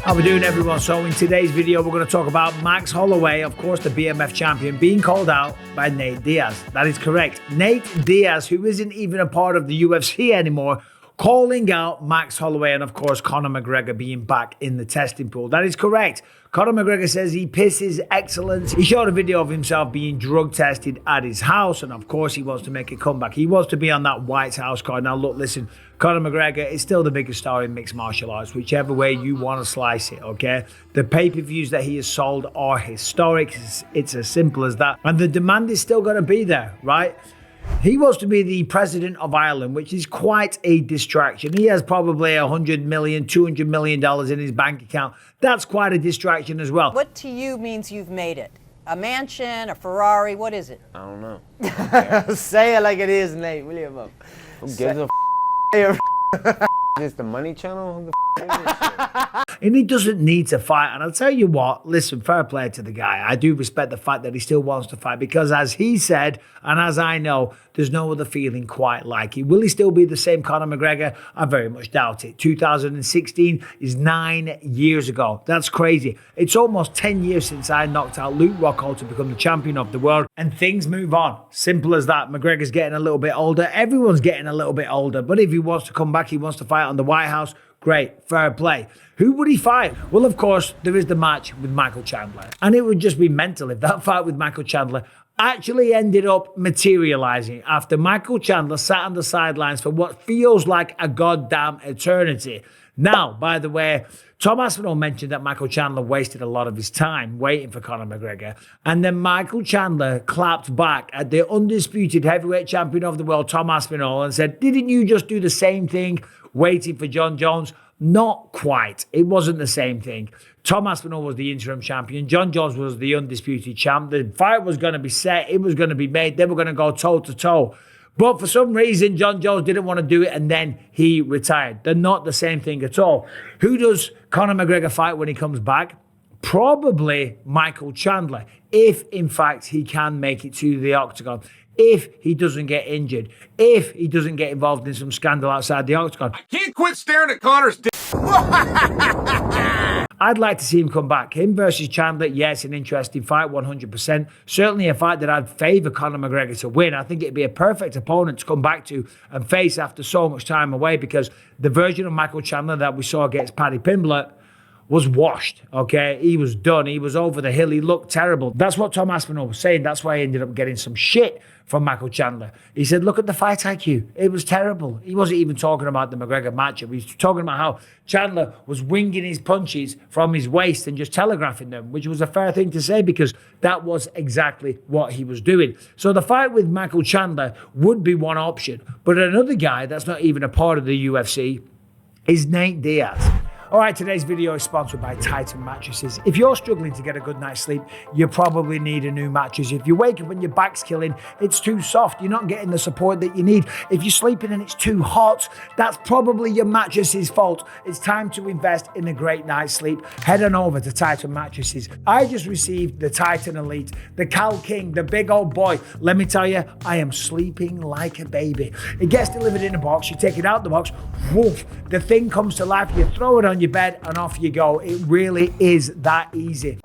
How we doing, everyone? So in today's video, we're going to talk about Max Holloway, of course, the BMF champion, being called out by Nate Diaz. That is correct. Nate Diaz, who isn't even a part of the UFC anymore, calling out Max Holloway and, of course, Conor McGregor being back in the testing pool. That is correct. Conor McGregor says he pisses excellence. He showed a video of himself being drug tested at his house, and of course he wants to make a comeback. He wants to be on that White House card. Now look, listen, Conor McGregor is still the biggest star in mixed martial arts, whichever way you want to slice it, okay? The pay-per-views that he has sold are historic. It's as simple as that. And the demand is still going to be there, right? He wants to be the president of Ireland, which is quite a distraction. He has probably $100 million, $200 million in his bank account. That's quite a distraction as well. What to you means you've made it? A mansion, a Ferrari, what is it? I don't know. Say it like it is, Nate. William up. Who gives a f***? Is this the Money Channel? Who the f*** is this shit? And he doesn't need to fight. And I'll tell you what, listen, fair play to the guy. I do respect the fact that he still wants to fight because as he said, and as I know, there's no other feeling quite like it. Will he still be the same Conor McGregor? I very much doubt it. 2016 is 9 years ago. That's crazy. It's almost 10 years since I knocked out Luke Rockhold to become the champion of the world. And things move on. Simple as that. McGregor's getting a little bit older. Everyone's getting a little bit older. But if he wants to come back, he wants to fight on the White House, great, fair play. Who would he fight? Well, of course, there is the match with Michael Chandler. And it would just be mental if that fight with Michael Chandler actually ended up materializing after Michael Chandler sat on the sidelines for what feels like a goddamn eternity. Now, by the way, Tom Aspinall mentioned that Michael Chandler wasted a lot of his time waiting for Conor McGregor. And then Michael Chandler clapped back at the undisputed heavyweight champion of the world, Tom Aspinall, and said, "Didn't you just do the same thing waiting for John Jones?" Not quite. It wasn't the same thing. Tom Aspinall was the interim champion. John Jones was the undisputed champ. The fight was going to be set. It was going to be made. They were going to go toe-to-toe. But for some reason, John Jones didn't want to do it, and then he retired. They're not the same thing at all. Who does Conor McGregor fight when he comes back? Probably Michael Chandler, if, in fact, he can make it to the octagon. If he doesn't get injured, if he doesn't get involved in some scandal outside the octagon. I can't quit staring at Conor's dick. I'd like to see him come back. Him versus Chandler, yes, an interesting fight, 100%. Certainly a fight that I'd favour Conor McGregor to win. I think it'd be a perfect opponent to come back to and face after so much time away because the version of Michael Chandler that we saw against Paddy Pimblett was washed, okay? He was done. He was over the hill. He looked terrible. That's what Tom Aspinall was saying. That's why he ended up getting some shit from Michael Chandler. He said, look at the fight IQ. It was terrible. He wasn't even talking about the McGregor matchup. He was talking about how Chandler was winging his punches from his waist and just telegraphing them, which was a fair thing to say because that was exactly what he was doing. So the fight with Michael Chandler would be one option. But another guy that's not even a part of the UFC is Nate Diaz. All right, today's video is sponsored by Titan Mattresses. If you're struggling to get a good night's sleep, you probably need a new mattress. If you wake up and your back's killing, it's too soft, you're not getting the support that you need. If you're sleeping and it's too hot, that's probably your mattress's fault. It's time to invest in a great night's sleep. Head on over to Titan Mattresses. I just received the Titan Elite, the Cal King, the big old boy. Let me tell you, I am sleeping like a baby. It gets delivered in a box, you take it out the box, woof, the thing comes to life, you throw it on your bed and off you go. It really is that easy.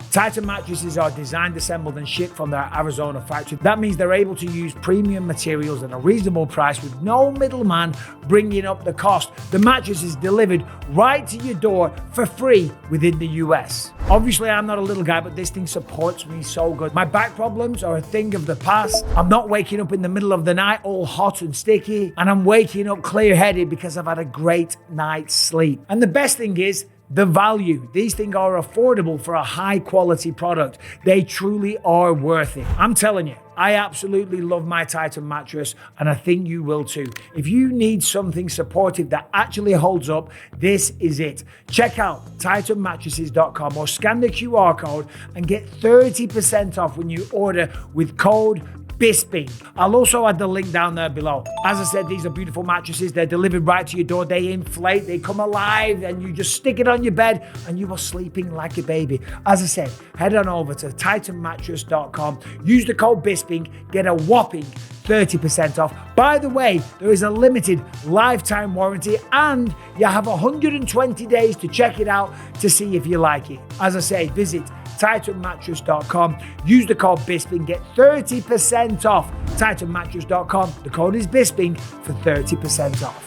Titan mattresses are designed, assembled and shipped from their Arizona factory. That means they're able to use premium materials at a reasonable price with no middleman bringing up the cost. The mattress is delivered right to your door for free within the US. Obviously, I'm not a little guy, but this thing supports me so good. My back problems are a thing of the past. I'm not waking up in the middle of the night all hot and sticky, and I'm waking up clear-headed because I've had a great night's sleep. And the best thing is, the value. These things are affordable for a high quality product. They truly are worth it. I'm telling you, I absolutely love my Titan mattress and I think you will too. If you need something supportive that actually holds up, this is it. Check out titanmattresses.com or scan the QR code and get 30% off when you order with code Bisping. I'll also add the link down there below. As I said, these are beautiful mattresses. They're delivered right to your door. They inflate, they come alive, and you just stick it on your bed and you are sleeping like a baby. As I said, head on over to titanmattress.com. Use the code Bisping. Get a whopping 30% off. By the way, there is a limited lifetime warranty and you have 120 days to check it out to see if you like it. As I say, visit TitanMattress.com. Use the code Bisping, get 30% off. TitanMattress.com. The code is Bisping for 30% off.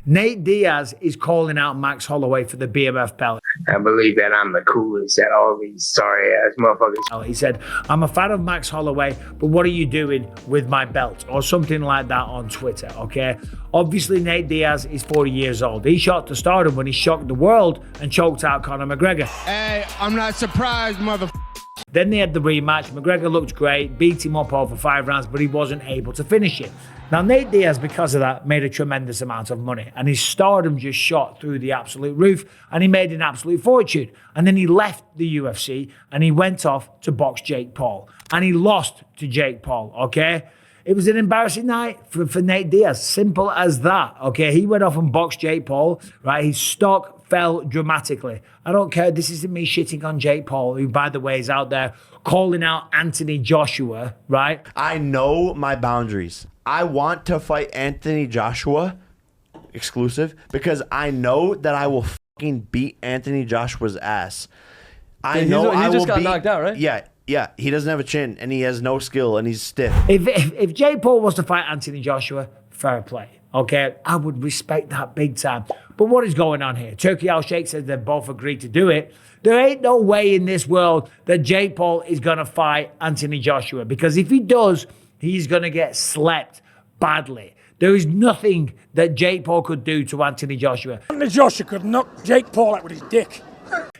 Nate Diaz is calling out Max Holloway for the BMF belt. I believe that I'm the coolest at all these sorry ass motherfuckers. He said, I'm a fan of Max Holloway, but what are you doing with my belt? Or something like that on Twitter, okay? Obviously, Nate Diaz is 40 years old. He shot to stardom when he shocked the world and choked out Conor McGregor. Hey, I'm not surprised, Then they had the rematch. McGregor looked great, beat him up over 5 rounds, but he wasn't able to finish it. Now, Nate Diaz, because of that, made a tremendous amount of money, and his stardom just shot through the absolute roof, and he made an absolute fortune. And then he left the UFC, and he went off to box Jake Paul, and he lost to Jake Paul, okay? It was an embarrassing night for Nate Diaz, simple as that, okay? He went off and boxed Jake Paul, right? His stock fell dramatically. I don't care. This isn't me shitting on Jake Paul, who, by the way, is out there calling out Anthony Joshua, right? I know my boundaries. I want to fight Anthony Joshua exclusive because I know that I will fucking beat Anthony Joshua's ass. I know I will just got beat, knocked out, right? Yeah. He doesn't have a chin and he has no skill and he's stiff. If Jake Paul was to fight Anthony Joshua, fair play, okay? I would respect that big time. But what is going on here? Turkey Al Sheikh says they've both agreed to do it. There ain't no way in this world that Jake Paul is going to fight Anthony Joshua, because if he does, he's going to get slept badly. There is nothing that Jake Paul could do to Anthony Joshua. Anthony Joshua could knock Jake Paul out with his dick.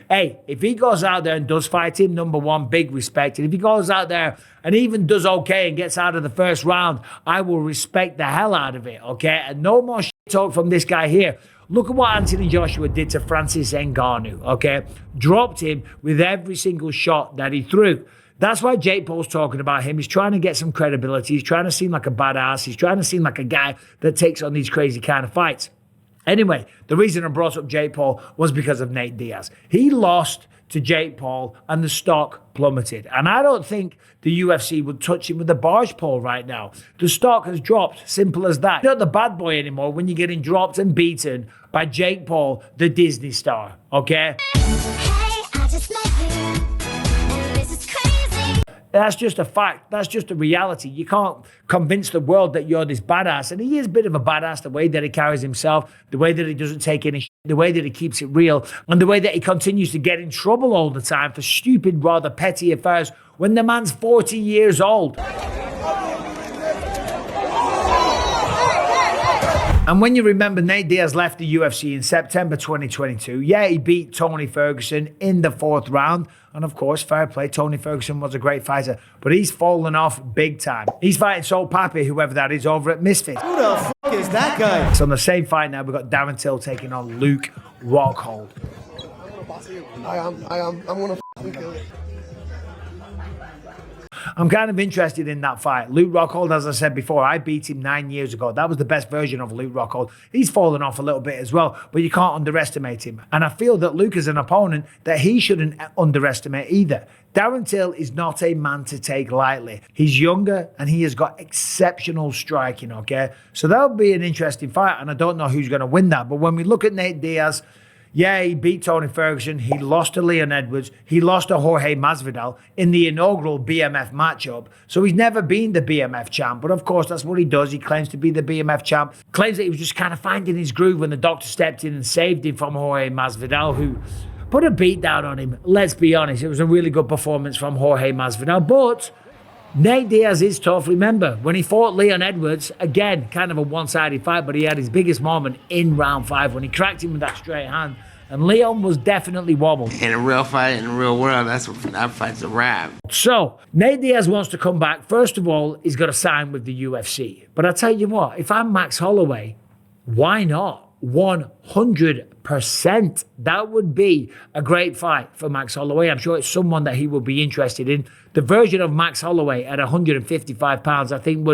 Hey, if he goes out there and does fight him, number one, big respect. And if he goes out there and even does okay and gets out of the first round, I will respect the hell out of it, okay? And no more shit talk from this guy here. Look at what Anthony Joshua did to Francis Ngannou, okay? Dropped him with every single shot that he threw. That's why Jake Paul's talking about him. He's trying to get some credibility. He's trying to seem like a badass. He's trying to seem like a guy that takes on these crazy kind of fights. Anyway, the reason I brought up Jake Paul was because of Nate Diaz. He lost to Jake Paul and the stock plummeted. And I don't think the UFC would touch him with a barge pole right now. The stock has dropped, simple as that. You're not the bad boy anymore when you're getting dropped and beaten by Jake Paul, the Disney star, okay? That's just a fact. That's just a reality. You can't convince the world that you're this badass. And he is a bit of a badass, the way that he carries himself, the way that he doesn't take any shit, the way that he keeps it real, and the way that he continues to get in trouble all the time for stupid, rather petty affairs when the man's 40 years old. And when you remember, Nate Diaz left the UFC in September 2022. Yeah, he beat Tony Ferguson in the 4th round. And of course, fair play, Tony Ferguson was a great fighter. But he's fallen off big time. He's fighting Soul Pappy, whoever that is, over at Misfits. Who the fuck is that guy? So on the same fight now, we've got Darren Till taking on Luke Rockhold. I am. I'm gonna kill it. I'm kind of interested in that fight. Luke Rockhold, as I said before, I beat him 9 years ago. That was the best version of Luke Rockhold. He's fallen off a little bit as well, but you can't underestimate him. And I feel that Luke is an opponent that he shouldn't underestimate either. Darren Till is not a man to take lightly. He's younger and he has got exceptional striking, okay? So that'll be an interesting fight, and I don't know who's going to win that. But when we look at Nate Diaz, yeah, he beat Tony Ferguson. He lost to Leon Edwards. He lost to Jorge Masvidal in the inaugural BMF matchup. So he's never been the BMF champ. But of course, that's what he does. He claims to be the BMF champ. Claims that he was just kind of finding his groove when the doctor stepped in and saved him from Jorge Masvidal, who put a beat down on him. Let's be honest. It was a really good performance from Jorge Masvidal. But Nate Diaz is tough. Remember, when he fought Leon Edwards, again, kind of a one-sided fight, but he had his biggest moment in round 5 when he cracked him with that straight hand. And Leon was definitely wobbled. In a real fight, in the real world, that fight's a wrap. So, Nate Diaz wants to come back. First of all, he's got to sign with the UFC. But I tell you what, if I'm Max Holloway, why not? 100%. That would be a great fight for Max Holloway. I'm sure it's someone that he would be interested in. The version of Max Holloway at 155 pounds, I think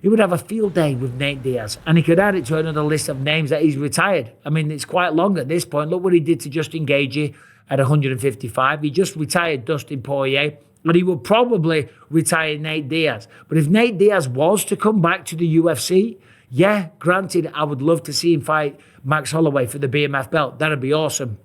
he would have a field day with Nate Diaz, and he could add it to another list of names that he's retired. I mean, it's quite long at this point. Look what he did to Justin Gaethje at 155. He just retired Dustin Poirier And he would probably retire Nate Diaz. But if Nate Diaz was to come back to the UFC, yeah, granted, I would love to see him fight Max Holloway for the BMF belt. That'd be awesome.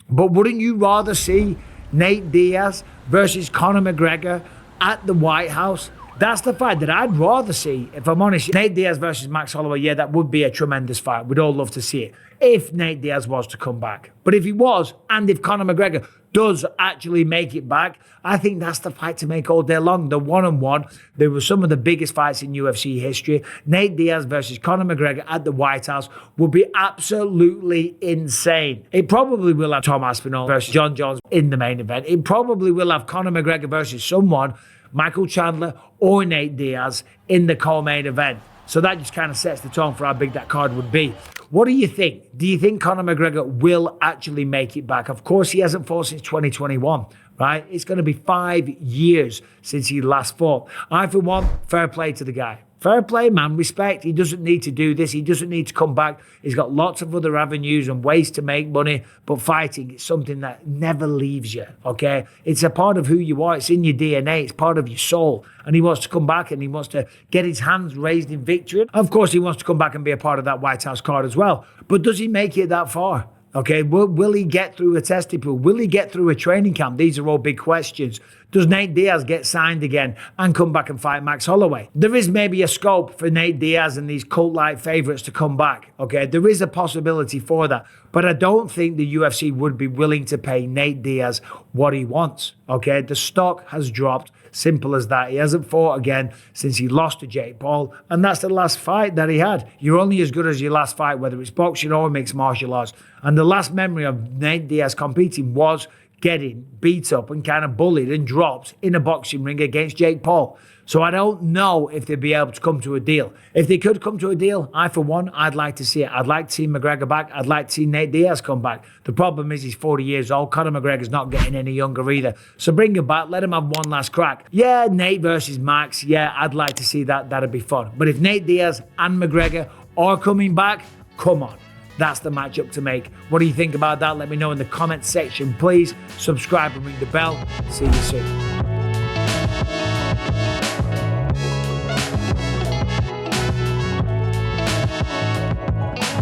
But wouldn't you rather see Nate Diaz versus Conor McGregor at the White House? That's the fight that I'd rather see, if I'm honest. Nate Diaz versus Max Holloway, yeah, that would be a tremendous fight. We'd all love to see it if Nate Diaz was to come back. But if he was, and if Conor McGregor does actually make it back, I think that's the fight to make all day long. The one-on-one, there were some of the biggest fights in UFC history. Nate Diaz versus Conor McGregor at the White House would be absolutely insane. It probably will have Tom Aspinall versus John Jones in the main event. It probably will have Conor McGregor versus someone, Michael Chandler or Nate Diaz, in the co-main event. So that just kind of sets the tone for how big that card would be. What do you think? Do you think Conor McGregor will actually make it back? Of course, he hasn't fought since 2021, right? It's going to be 5 years since he last fought. I, for one, fair play to the guy. Fair play, man. Respect. He doesn't need to do this. He doesn't need to come back. He's got lots of other avenues and ways to make money. But fighting is something that never leaves you, okay? It's a part of who you are. It's in your DNA. It's part of your soul. And he wants to come back and he wants to get his hands raised in victory. Of course, he wants to come back and be a part of that White House card as well. But does he make it that far? Okay, will he get through a testing pool? Will he get through a training camp? These are all big questions. Does Nate Diaz get signed again and come back and fight Max Holloway? There is maybe a scope for Nate Diaz and these cult-like favorites to come back. Okay, there is a possibility for that. But I don't think the UFC would be willing to pay Nate Diaz what he wants. Okay, the stock has dropped. Simple as that. He hasn't fought again since he lost to Jake Paul. And that's the last fight that he had. You're only as good as your last fight, whether it's boxing or mixed martial arts. And the last memory of Nate Diaz competing was getting beat up and kind of bullied and dropped in a boxing ring against Jake Paul. So I don't know if they'd be able to come to a deal. If they could come to a deal, I, for one, I'd like to see it. I'd like to see McGregor back. I'd like to see Nate Diaz come back. The problem is he's 40 years old. Conor McGregor's not getting any younger either. So bring him back. Let him have one last crack. Yeah, Nate versus Max. Yeah, I'd like to see that. That'd be fun. But if Nate Diaz and McGregor are coming back, come on. That's the matchup to make. What do you think about that? Let me know in the comments section, please. Subscribe and ring the bell. See you soon.